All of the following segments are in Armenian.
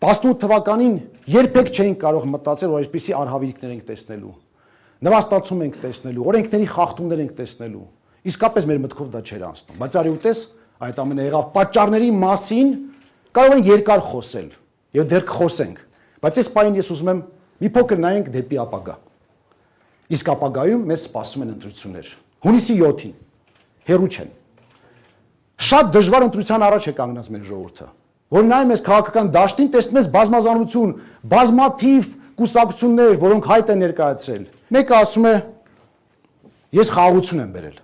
18 թվականին երբեք չէինք կարող մտածել, որ այսպիսի արհավիրքներ ենք տեսնելու, նվաստացում ենք տեսնելու, օրենքների խախտումներ ենք տեսնելու։ Իսկապես մեր մտքով դա չէր անցնում, բայց արի ուտես, այդ ամենը եղավ պատճառների մասին կարող ենք երկար խոսել եւ դեռ կխոսենք, բայց այս պահին ես ուզում եմ մի փոքր նայենք դեպի ապագա։ Իսկ ապագայում մեզ սպասում են ընտրություններ։ Հունիսի 7-ին հեռու չեն։ Շատ դժվար ընտրության առաջ է կանգնած մեր ժողովուրդը, որ նայում ես քաղաքական դաշտին, տեսնում ես բազմազանություն, բազմաթիվ կուսակցություններ, որոնք հայտ են ներկայացրել։ Մեկը ասում է, ես խաղաղություն եմ բերել։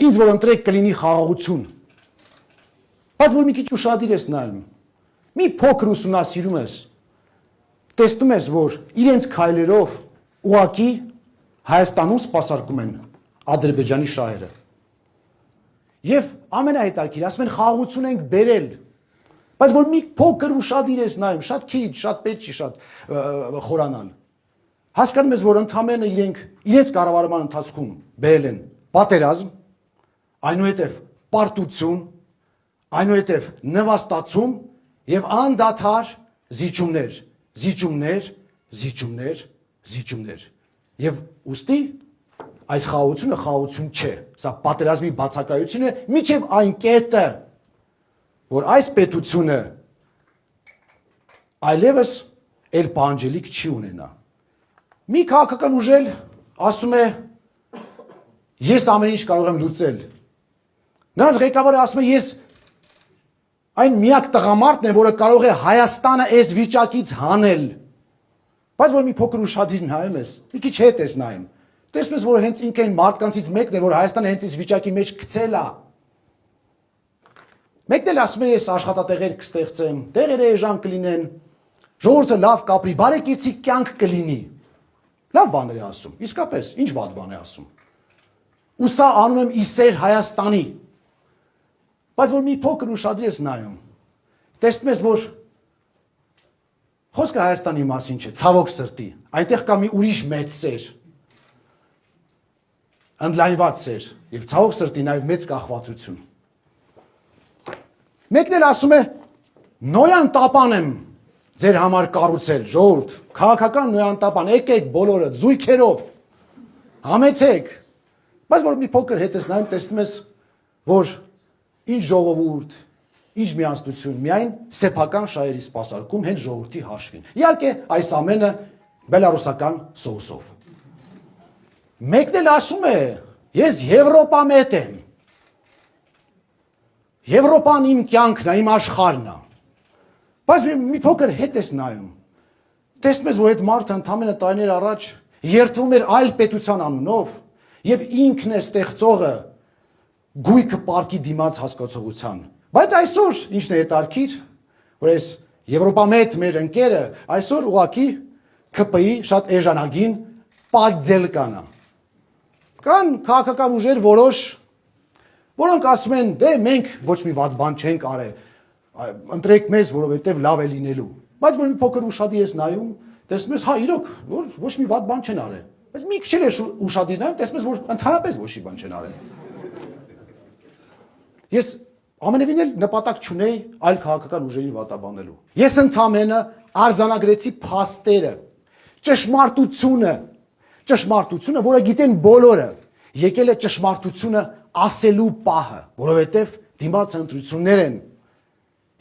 Ինձ որ ընտրեք կլինի խաղաղություն։ Բայց որ մի քիչ ուշադիր ես նայում, մի փոքր ուսումնասիրում ես, տեսնում ես, որ իրենց քայլերով ուղղակի Հայաստանում սպասարկում են Ադրբեջանի շահերը։ Եվ ամենահետաքրքիրը, ասում են խաղաղություն ենք բերել, բայց որ մի փոքր ուշադիր ես նայում, շատ քիչ, շատ պետք չի շատ խորանալ։ Հասկանում ես, որ ընդամենը իրենց կառավարման ընթացքում բերել են պատերազմ, այնուհետև պարտություն, այնուհետև նվաստացում եւ անդադար զիջումներ։ Եվ ուստի այս խաղաղությունը խաղաղություն չէ, սա պատերազմի բացակայություն է, միջև այն կետը, որ այս պետությունը այլևս էլ պահանջելիք չի ունենա։ Մի քաղաքական ուժ էլ ասում է, ես ամեն ինչ կարող եմ լուծել։ Նրանց ղեկավարը ասում է, ես այն միակ տղամարդն է, որը կարող է Հայաստանը այս վիճակից հանել։ Բայց որ մի փոքր ուշադիր նայում ես, մի քիչ հետ ես նայում, տեսնում ես, որ հենց ինքը այն մարդկանցից մեկն է, որ Հայաստանը հենց այս վիճակի մեջ գցել է։ Մեկն էլ ասում է, ես աշխատատեղեր կստեղծեմ, տեղերը էժան կլինեն, ժողովուրդը լավ կապրի, բարեկեցիկ կյանք կլինի։ Լավ բաներ է ասում, իսկապես, ինչ վատ բան է ասում։ Ու սա անում եմ իսեր Հայաստանի։ Բայց որ մի փոքր ուշադիր ես նայում, տեսնում ես, որ խոսքը Հայաստանի մասին չէ, ցավոք սրտի, այնտեղ կա մի ուրիշ մեծ սեր, ընդլայնված սեր, եւ ցավոք սրտի նաեւ մեծ կախվածություն։ Մեկն էլ ասում է, նոյան տապան եմ ձեր համար կառուցել, ժողովուրդ, քաղաքական նոյան տապան, եկեք բոլորը զույգերով, համեցեք։ Բայց որ մի փոքր հետ ես նայում, տեսնում ես, որ ինչ ժողովուրդ, ինչ միասնություն, միայն սեփական շահերի սպասարկում հենց ժողովրդի հաշվին։ Իհարկե, այս ամենը բելարուսական սոուսով։ Մեկն էլ ասում է, ես Եվրոպամետ եմ։ Եվրոպան իմ կյանքն է, իմ աշխարհն է։ Բայց մի փոքր հետ ես նայում, տեսնում ես, որ այդ մարդը ընդամենը տարիներ առաջ երդվում էր այլ պետության անունով եւ ինքն է ստեղծողը գույքը պարկի դիմաց հասկացողության։ Բայց այսօր ինչն է հետարքիր, որ այս Եվրոպամետ մեր ընկերը այսօր ուղղակի ԿՊ-ի շատ էժանագին պարտձել կանա։ Կան քաղաքական ուժեր որոշ, որոնք ասում են, դե մենք ոչ մի վատ բան չենք արել, ընտրեք մեզ, որովհետև լավ է լինելու։ Բայց որ մի փոքր ուշադիր ես նայում, տեսնում ես, հա, իրոք, որ ոչ մի վատ բան չեն արել։ Բայց մի քիչ էլ ուշադիր նայում, տեսնում ես, որ ընդհանրապես ոչ մի բան չեն արել։ Ես ամենևին էլ նպատակ չունեի այլ քաղաքական ուժերին վատաբանելու։ Ես ընդամենը արձանագրեցի փաստերը, ճշմարտությունը, որը գիտեն բոլորը, եկել է ճշմարտությունը ասելու պահը, որովհետև դիմաց ընտրություններ են։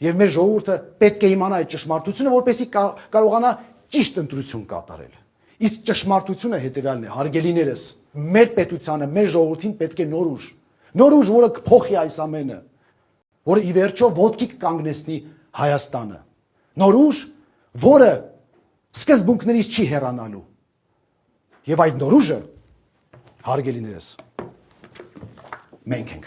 Եվ մեր ժողովուրդը պետք է իմանա այդ ճշմարտությունը, որպեսզի կարողանա ճիշտ ընտրություն կատարել։ Իսկ ճշմարտությունը հետևյալն է, հարգելիներս, մեր պետությանը, մեր ժողովրդին պետք է նոր ուժ, որը կփոխի այս ամենը, որը ի վերջո ոտքի կկանգնեցնի Հայաստանը։ Նոր ուժ, որը սկզբունքներից չի հեռանալու։ Եվ այդ նոր ուժը, հարգելիներս, մենք ենք։